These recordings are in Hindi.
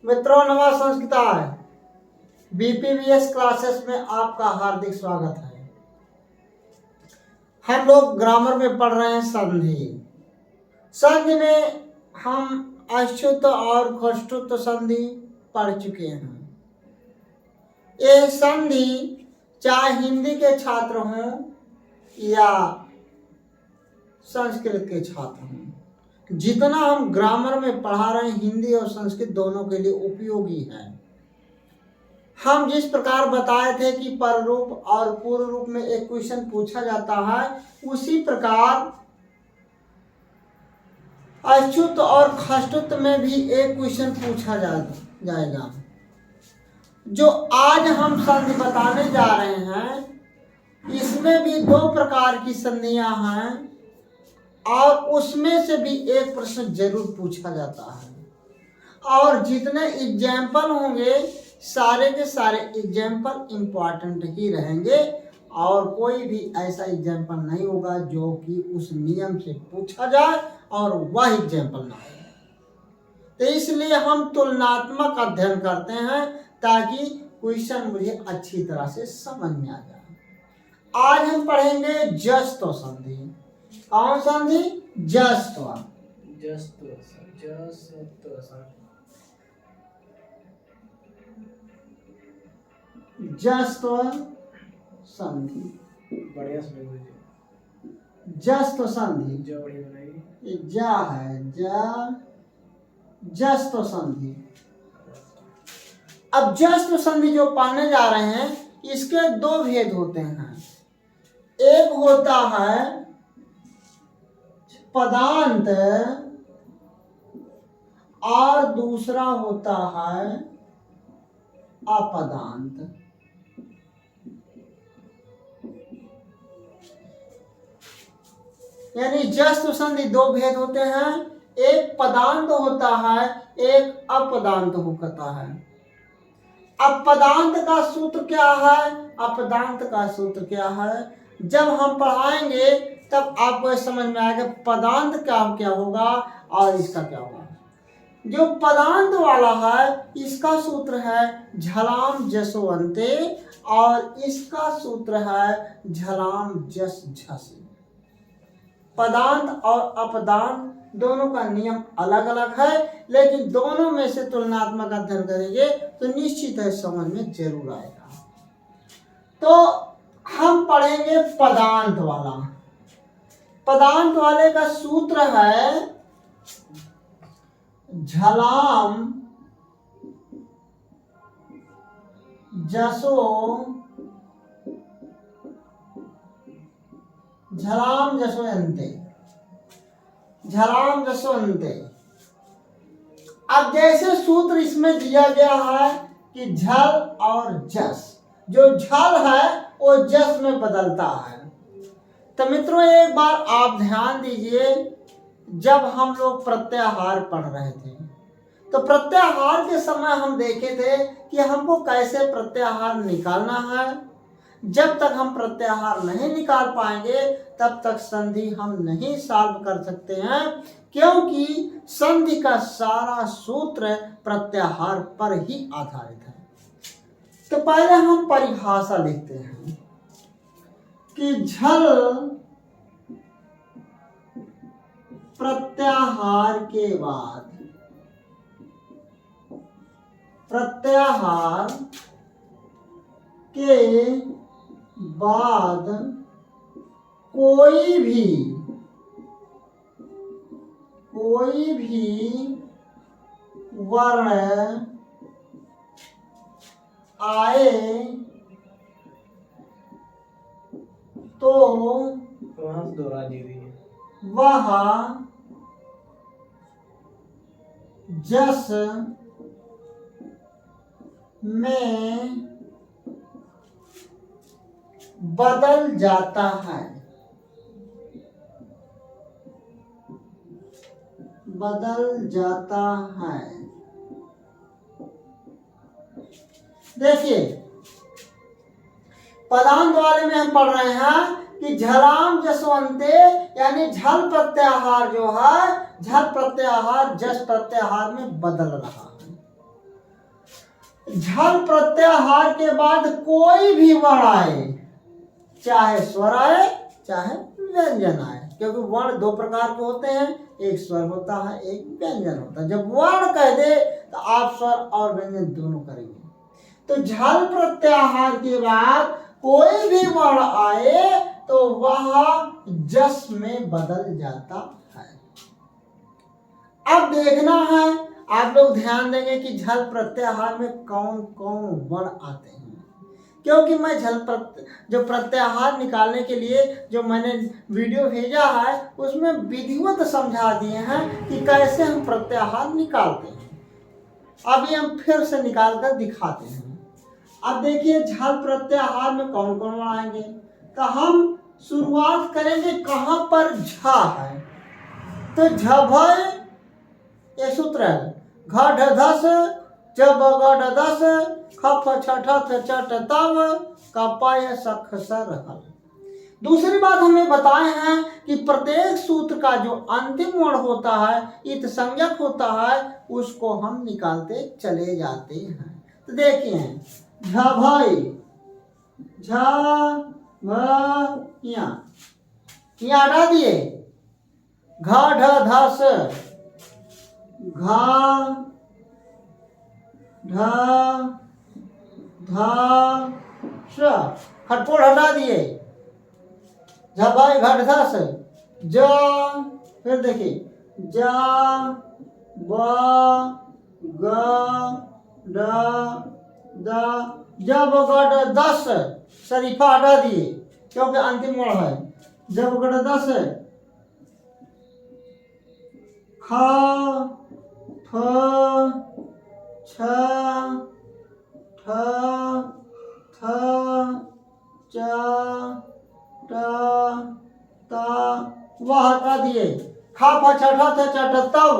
मित्रों नमः संस्कृताय बीपीवीएस क्लासेस में आपका हार्दिक स्वागत है। हम लोग ग्रामर में पढ़ रहे हैं संधि। संधि में हम अच्युत और खष्टुत संधि पढ़ चुके हैं। ये संधि चाहे हिंदी के छात्र हों या संस्कृत के छात्र हों, जितना हम ग्रामर में पढ़ा रहे हैं हिंदी और संस्कृत दोनों के लिए उपयोगी है। हम जिस प्रकार बताए थे कि पर रूप और पूर्व रूप में एक क्वेश्चन पूछा जाता है, उसी प्रकार अच्युत और खष्टुत में भी एक क्वेश्चन पूछा जाएगा। जो आज हम संधि बताने जा रहे हैं, इसमें भी दो प्रकार की संधियां हैं और उसमें से भी एक प्रश्न जरूर पूछा जाता है। और जितने एग्जाम्पल होंगे सारे के सारे एग्जाम्पल इम्पॉर्टेंट ही रहेंगे और कोई भी ऐसा एग्जाम्पल नहीं होगा जो कि उस नियम से पूछा जाए और वह एग्जाम्पल ना हो। तो इसलिए हम तुलनात्मक अध्ययन करते हैं ताकि क्वेश्चन मुझे अच्छी तरह से समझ में आ जाए। आज हम पढ़ेंगे जस्त्व संधि। कौन संधि? जस्त्व। जस्त्व संधि। बढ़िया सुनिए। जस्त्व संधि जो बढ़िया बनाइए। जा है जस्त्व संधि। अब जस्त्व संधि जो पढ़ने जा रहे हैं, इसके दो भेद होते हैं। एक होता है पदांत और दूसरा होता है अपदांत। यानी जस्त्व संधि दो भेद होते हैं, एक पदांत होता है, एक अपदांत होता है। अपदांत का सूत्र क्या है? अपदांत का सूत्र क्या है? जब हम पढ़ाएंगे तब आपको समझ में आएगा पदांत क्या होगा और इसका क्या होगा। जो पदांत वाला है इसका सूत्र है झलाम जसो अंते और इसका सूत्र है झलाम जस झसे। पदांत और अपदांत दोनों का नियम अलग अलग है, लेकिन दोनों में से तुलनात्मक अध्ययन करेंगे तो निश्चित है समझ में जरूर आएगा। तो हम पढ़ेंगे पदांत वाला। पदांत वाले का सूत्र है झलाम जसो अंते। झलाम जसो अंते। अब जैसे सूत्र इसमें दिया गया है कि झल और जस, जो झल है वो जस में बदलता है। तो मित्रों एक बार आप ध्यान दीजिए, जब हम लोग प्रत्याहार पढ़ रहे थे तो प्रत्याहार के समय हम देखे थे कि हमको कैसे प्रत्याहार निकालना है। जब तक हम प्रत्याहार नहीं निकाल पाएंगे तब तक संधि हम नहीं सॉल्व कर सकते हैं, क्योंकि संधि का सारा सूत्र प्रत्याहार पर ही आधारित है। तो पहले हम परिभाषा लिखते हैं कि झल प्रत्याहार के बाद कोई भी वर्ण आए तो दोहरा दीजिए। वह जस में बदल जाता है। देखिए पदांत वाले में हम पढ़ रहे हैं कि झलाम जसवंते यानी झल प्रत्याहार जो है, झल प्रत्याहार जस प्रत्याहार में बदल रहा है। झल प्रत्याहार के बाद कोई भी वर्ण आए, चाहे स्वर आए चाहे व्यंजन आए, क्योंकि वर्ण दो प्रकार के होते हैं, एक स्वर होता है एक व्यंजन होता है। जब वर्ण कह दे तो आप स्वर और व्यंजन दोनों करेंगे। तो झल प्रत्याहार के बाद कोई भी वर्ण आए तो वह जस में बदल जाता है। अब देखना है, आप लोग ध्यान देंगे कि झल प्रत्याहार में कौन कौन वर्ण आते हैं, क्योंकि मैं जो प्रत्याहार निकालने के लिए जो मैंने वीडियो भेजा है उसमें विधिवत समझा दिए हैं कि कैसे हम प्रत्याहार निकालते हैं। अभी हम फिर से निकाल कर दिखाते हैं। अब देखिए झल प्रत्याहार में कौन कौन वर्ण आएंगे, तो हम शुरुआत करेंगे कहां पर झ है, तो झभय ये सूत्र है, घ ढ धस जब गढ़ दस खफ छठथ चट तव कपय सख सर हल। दूसरी बात हमें बताए हैं कि प्रत्येक सूत्र का जो अंतिम वर्ण होता है, इत संज्ञक होता है, उसको हम निकालते चले जाते हैं। तो देखिए झभई झ यहाँ हटा दिए, घ ढ धस घ ढ ध स खटपोट हटा दिए, झभाई घट धस ज, फिर देखिए ज ब ग ड द जब गढ़ दस शरीफा हटा दिए क्योंकि अंतिम वर्ण है, जब गढ़ दस ख फ छ ठ थ च ट त वह हटा दिए, खा फ छ ठ थ च ट तव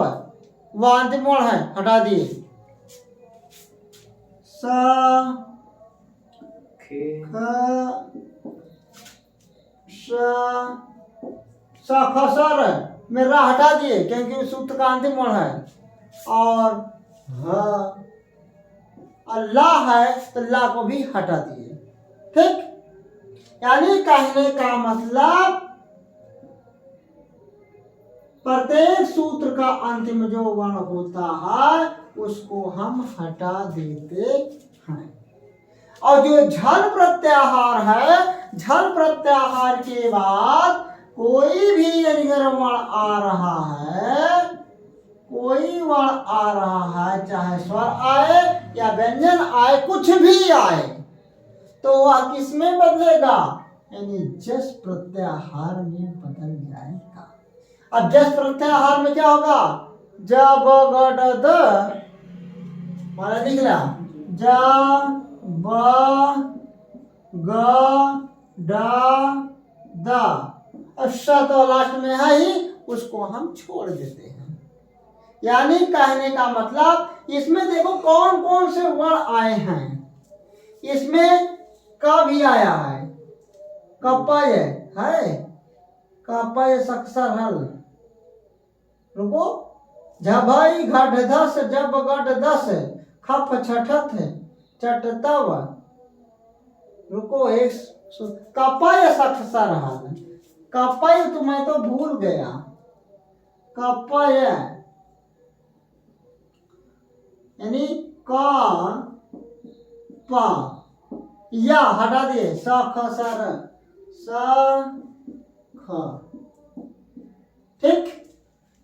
वह अंतिम वर्ण है, हटा दिए, स ख स खसर में रा हटा दिए क्योंकि सूत्र का अंतिम वर्ण है, और ला है तो ला को भी हटा दिए। ठीक, यानी कहने का मतलब प्रत्येक सूत्र का अंतिम जो वर्ण होता है उसको हम हटा देते हैं। और जो झल प्रत्याहार है, झल प्रत्याहार के बाद कोई भी अगर वर्ण आ रहा है, कोई वर्ण आ रहा है, चाहे स्वर आए या व्यंजन आए, कुछ भी आए, तो वह किस में बदलेगा, यानी जस प्रत्याहार में बदल जाएगा। अब जस प्रत्याहार में क्या होगा, जब गढ़ द माना लिख लिया, ज ब ग ड द, अब स तो लास्ट में है ही, उसको हम छोड़ देते हैं। यानी कहने का मतलब इसमें देखो कौन कौन से वर्ण आए हैं। इसमें का भी आया है, कपय है, कपय सक्सर हल, रुको, झभई घट धस जब गढ़ दस खप छठथ चट तव, रुको एक कपय सक्सर हल, कपय तो मैं तो भूल गया, कपय यानी का पा या हटा दिए, स ख सर स ख। ठीक,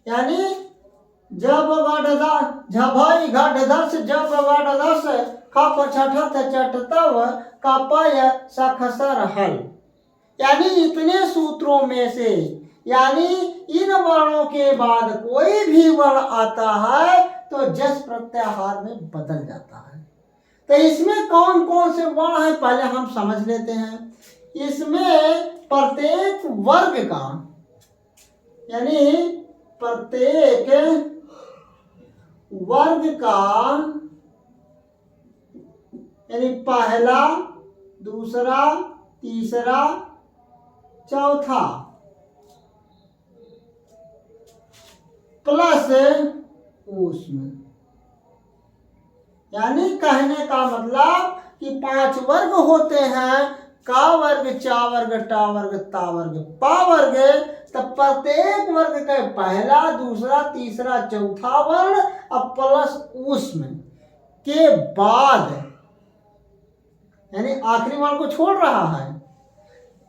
यानी जब गढ़ झभई घट धस जब गढ़ दस खप छठथ चट तव कपय सखसर हल। यानी इतने सूत्रों में से, यानी इन वर्णों के बाद कोई भी वर्ण आता है तो जस प्रत्याहार में बदल जाता है। तो इसमें कौन कौन से वर्ण हैं पहले हम समझ लेते हैं। इसमें प्रत्येक वर्ग का, यानी प्रत्येक वर्ग का, यानी पहला दूसरा तीसरा चौथा प्लस उसमें, यानी कहने का मतलब कि 5 वर्ग होते हैं, का वर्ग, चा वर्ग, टा वर्ग, ता वर्ग, पा वर्ग। तो प्रत्येक वर्ग का पहला, दूसरा, तीसरा, चौथा वर्ण अब प्लस उसमें के बाद, यानी आखिरी वर्ण को छोड़ रहा है,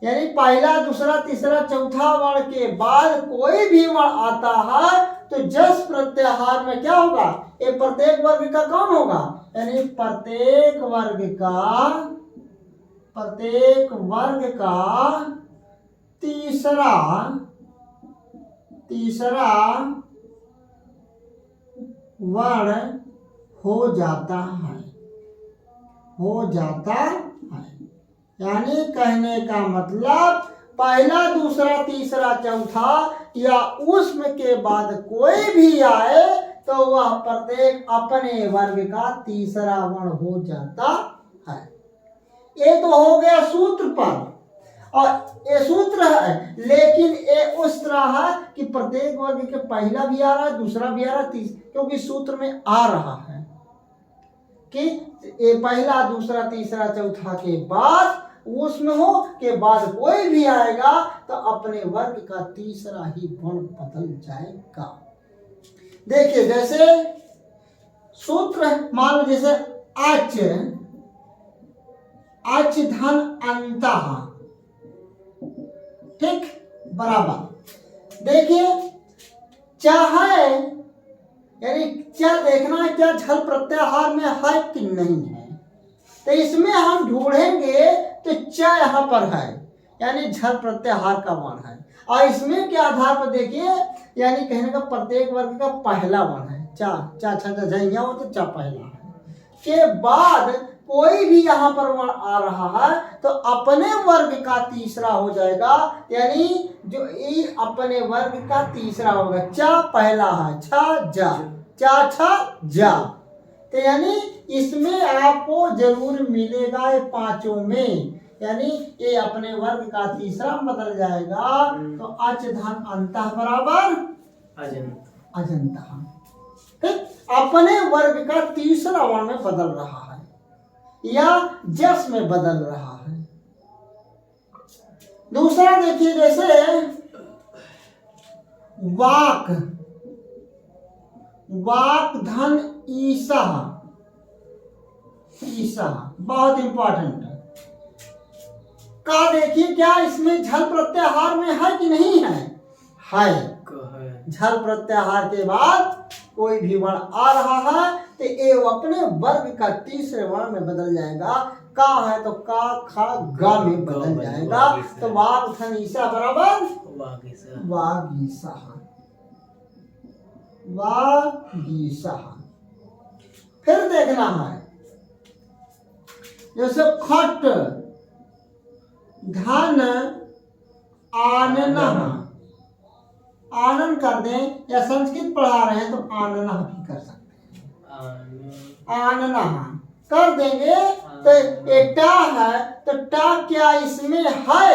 यानी पहला, दूसरा, तीसरा, चौथा वर्ण के बाद कोई भी वर्ण आता है तो जस प्रत्याहार में क्या होगा, ये प्रत्येक वर्ग का कौन होगा, यानी प्रत्येक वर्ग का तीसरा वर्ण हो जाता है। यानी कहने का मतलब पहला, दूसरा, तीसरा, चौथा या उसमें के बाद कोई भी आए तो वह प्रत्येक अपने वर्ग का तीसरा वर्ण हो जाता है। ये तो हो गया सूत्र पर, और ये सूत्र है, लेकिन ये उस तरह है कि प्रत्येक वर्ग के पहला भी आ रहा है, दूसरा भी आ रहा है, क्योंकि सूत्र में आ रहा है कि ये पहला, दूसरा, तीसरा, चौथा के बाद उसमें हो के बाद कोई भी आएगा तो अपने वर्ग का तीसरा ही वर्ण बदल जाएगा। देखिए जैसे सूत्र मान लो, जैसे अच धन अंतः, ठीक, बराबर। देखिए चाहे, यानी क्या देखना है, क्या झल प्रत्याहार में है कि नहीं है, तो इसमें हम ढूंढेंगे तो चा यहाँ पर है, यानी झल प्रत्याहार का वर्ण है, और इसमें के आधार पर देखिए, यानी कहने का प्रत्येक वर्ग का पहला वर्ण है, चा चा छा झा हो तो चा पहला है, के बाद कोई भी यहाँ पर वर्ण आ रहा है तो अपने वर्ग का तीसरा हो जाएगा, यानी जो ये अपने वर्ग का तीसरा होगा, चा पहला है, छा जा, चा छा जा, तो यानी इसमें आपको जरूर मिलेगा ये पांचों में, यानी ये अपने वर्ग का तीसरा बदल जाएगा। तो अच धन अंतः बराबर अजंता, ठीक, अपने वर्ग का तीसरा वर्ण में बदल रहा है या जस में बदल रहा है। दूसरा देखिए, जैसे वाक धन ईसा, बहुत इंपॉर्टेंट है। का देखिए क्या इसमें झल प्रत्याहार में है कि नहीं है, झल प्रत्याहार के बाद कोई भी वर्ण आ रहा है तो ये अपने वर्ग का तीसरे वर्ण में बदल जाएगा। का है तो का, खा, गा में बदल जाएगा। तो वाग धन ईसा बराबर वागीसा। फिर देखना है, जैसे खट धन आनना, आनन कर दें, या संस्कृत पढ़ा रहे हैं तो आनना भी कर सकते हैं, आनना कर देंगे। तो ये टा है तो टा क्या इसमें है,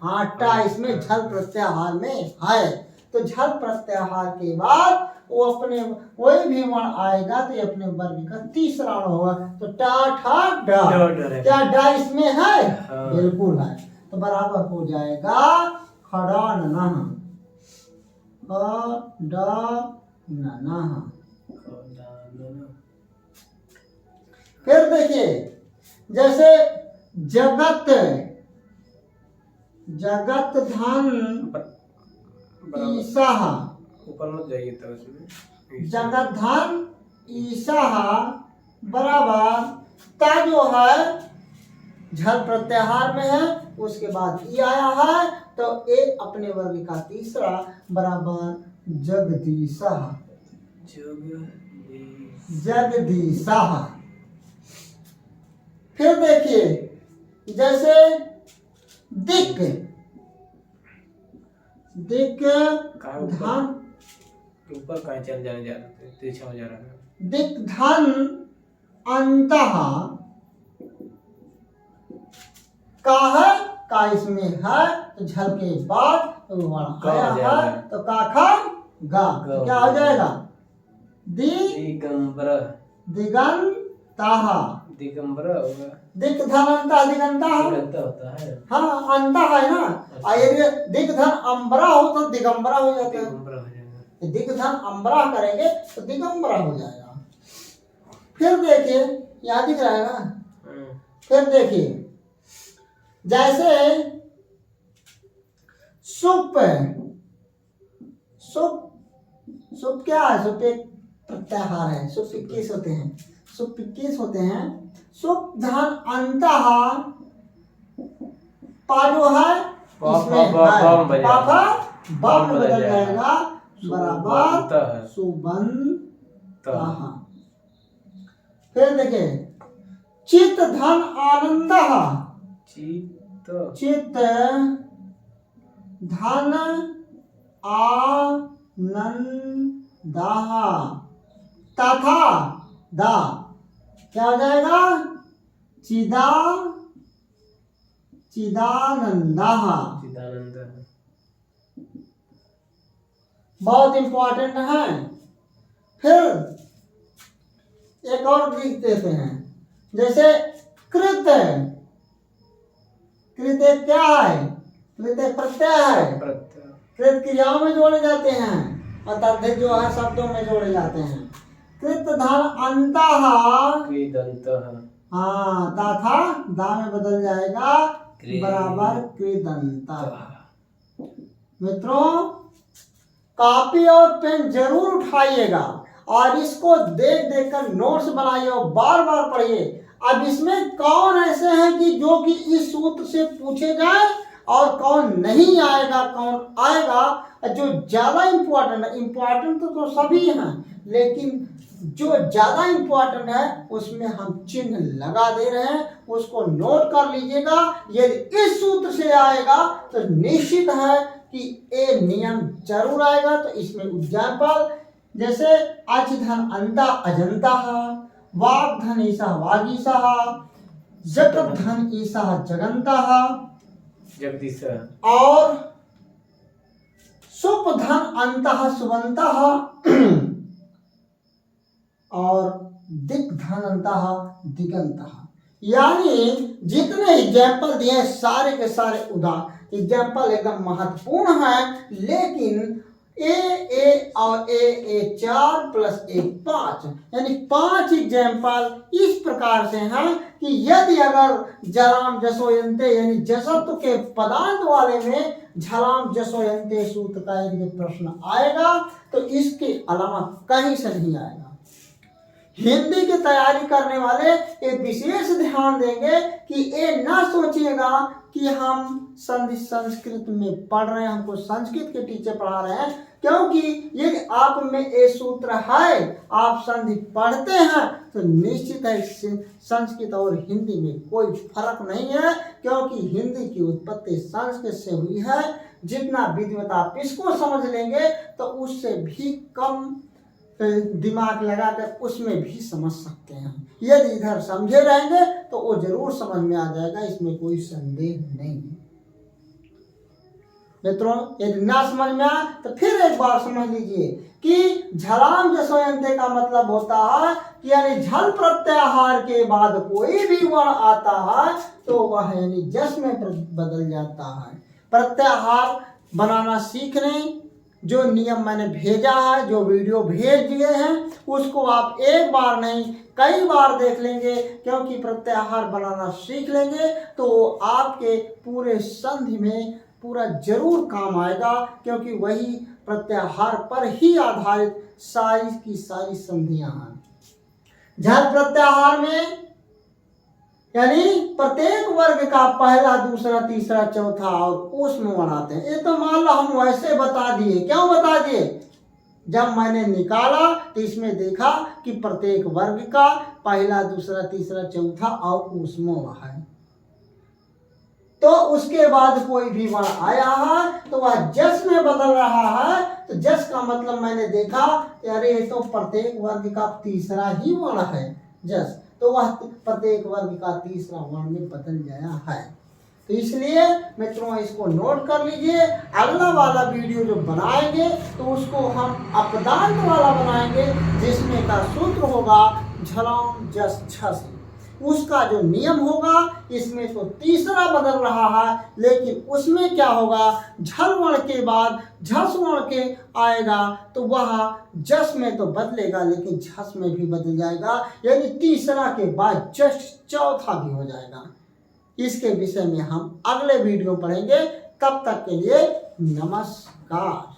हाँ टा इसमें झल प्रत्याहार में है। तो झल प्रत्याहार के बाद वो अपने कोई भी वर्ण आएगा तो ये अपने वर्ग का तीसरा वर्ण होगा। तो टा ठा डा, क्या डा इसमें है, बिल्कुल है, तो बराबर हो जाएगा खड़ा नना, फिर देखिए जैसे जगत धन ईसा, ऊपर मत जाइए तो उसमें जगत धन ईसा बराबर ता जो है झल प्रत्याहार में है, उसके बाद ई आया है तो ए अपने वर्ग का तीसरा बराबर जगदीशा, जगदीशा। फिर देखिए जैसे दिक धन, ऊपर कहीं चल जाने जा रहे थे, पीछे हो जा रहा है। दिक धन अंतः का है, का इसमें है तो झल के बाद वर्ण आया है तो का खा गा, क्या हो जाएगा दिगंबर, दिगंत ताहा, दिगंबरा होगा, दिक धन अंता दिगंता, दिगंता होता है, हाँ अंता है ना। यदि दिक धन अम्बरा हो तो दिगंबरा हो जाता है, दिगंबरा हो जाएगा, दिक धन अम्बरा करेंगे तो दिगंबरा हो जाएगा। फिर देखिए यहाँ दिख रहा है ना, फिर देखिए जैसे सुप, सुप, सुप क्या है, सुप एक प्रत्याहार है, सुप 21 होते हैं, सुप 21 होते हैं। सुप धन अंतः पारो है, इसमें पापा बम बदल जाएगा, बराबर सुबंतः। फिर देखिए चित्त धन आनंद, चित्त धन आनंदः तथा दा क्या हो जाएगा, चिदानंदः। बहुत इंपॉर्टेंट है। फिर एक और लिख देते हैं, जैसे कृत, कृत एक क्या है, कृत एक प्रत्यय है, कृत क्रियाओं में जोड़े जाते हैं और तद्धित जो है शब्दों में जोड़े जाते हैं। कृत धन अंतः, हाँ तथा दा में बदल जाएगा, बराबर कृदंतः। मित्रों कॉपी और पेन जरूर उठाइएगा और इसको देख देख कर नोट्स बनाइए और बार बार पढ़िए। अब इसमें कौन ऐसे हैं कि जो कि इस सूत्र से पूछे जाए और कौन नहीं आएगा, कौन आएगा। जो ज्यादा इम्पोर्टेंट है, इम्पोर्टेंट तो सभी हैं, लेकिन जो ज्यादा इम्पोर्टेंट है उसमें हम चिन्ह लगा दे रहे हैं, उसको नोट कर लीजिएगा। यदि इस सूत्र से आएगा तो निश्चित है कि ये नियम जरूर आएगा। तो इसमें एग्जाम्पल जैसे अच धन अंता अजंता, वाग धन ईसा वागीसा, जगत धन ईसा जगंता, जगदीश, और सुप धन अंतः सुबंतः और दिक धन अंतः दिगंतः। यानी जितने एग्जाम्पल दिए सारे के सारे एग्जाम्पल एकदम महत्वपूर्ण है, लेकिन ए और ए 4 प्लस 1 5 यानी 5 एग्जाम्पल इस प्रकार से हैं कि यदि अगर जलाम जसोयंते यानी जसत्व के पदार्थ वाले में झलाम जसोयंते सूत्र का यदि प्रश्न आएगा तो इसके अलावा कहीं से नहीं आएगा। हिंदी की तैयारी करने वाले ये विशेष ध्यान देंगे कि ये ना सोचिएगा कि हम संस्कृत में पढ़ रहे हैं, हमको संस्कृत के टीचर पढ़ा रहे हैं, क्योंकि यदि आप में ये सूत्र है, आप संधि पढ़ते हैं तो निश्चित है संस्कृत और हिंदी में कोई फर्क नहीं है, क्योंकि हिंदी की उत्पत्ति संस्कृत से हुई है। जितना विधिवत आप इसको समझ लेंगे तो उससे भी कम दिमाग लगाकर उसमें भी समझ सकते हैं। यदि इधर समझे रहेंगे तो वो जरूर समझ में आ जाएगा, इसमें कोई संदेह नहीं है। मित्रों यदि ना समझ में आए तो फिर एक बार समझ लीजिए कि झलाम जसोयंते का मतलब होता है कि यानी झल प्रत्याहार के बाद कोई भी वर्ण आता है तो वह यानी जस में बदल जाता है। प्रत्याहार बनाना सीखने जो नियम मैंने भेजा है, जो वीडियो भेज दिए हैं, उसको आप एक बार नहीं कई बार देख लेंगे, क्योंकि प्रत्याहार बनाना सीख लेंगे तो आपके पूरे संधि में पूरा जरूर काम आएगा, क्योंकि वही प्रत्याहार पर ही आधारित सारी की सारी संधियां हैं। झल प्रत्याहार में यानी प्रत्येक वर्ग का पहला दूसरा तीसरा चौथा और उसमें बनाते हैं। ये तो मान लो हम वैसे बता दिए, क्यों बता दिए, जब मैंने निकाला तो इसमें देखा कि प्रत्येक वर्ग का पहला दूसरा तीसरा चौथा और उसमें है, तो उसके बाद कोई भी वर्ण आया है तो वह जस में बदल रहा है। तो जस का मतलब मैंने देखा अरे ये तो प्रत्येक वर्ग का तीसरा ही वर्ण है जस, तो वह प्रत्येक वर्ग का तीसरा वर्ण में बदल गया है। तो इसलिए मित्रों इसको नोट कर लीजिए। अगला वाला वीडियो जो बनाएंगे तो उसको हम अपदांत वाला बनाएंगे, जिसमें का सूत्र होगा झलाम जस झस, उसका जो नियम होगा इसमें तो तीसरा बदल रहा है, लेकिन उसमें क्या होगा, झल वर्ण के बाद झस वर्ण के आएगा तो वह जस में तो बदलेगा लेकिन झस में भी बदल जाएगा, यानी तीसरा के बाद जस्ट चौथा भी हो जाएगा। इसके विषय में हम अगले वीडियो पढ़ेंगे। तब तक के लिए नमस्कार।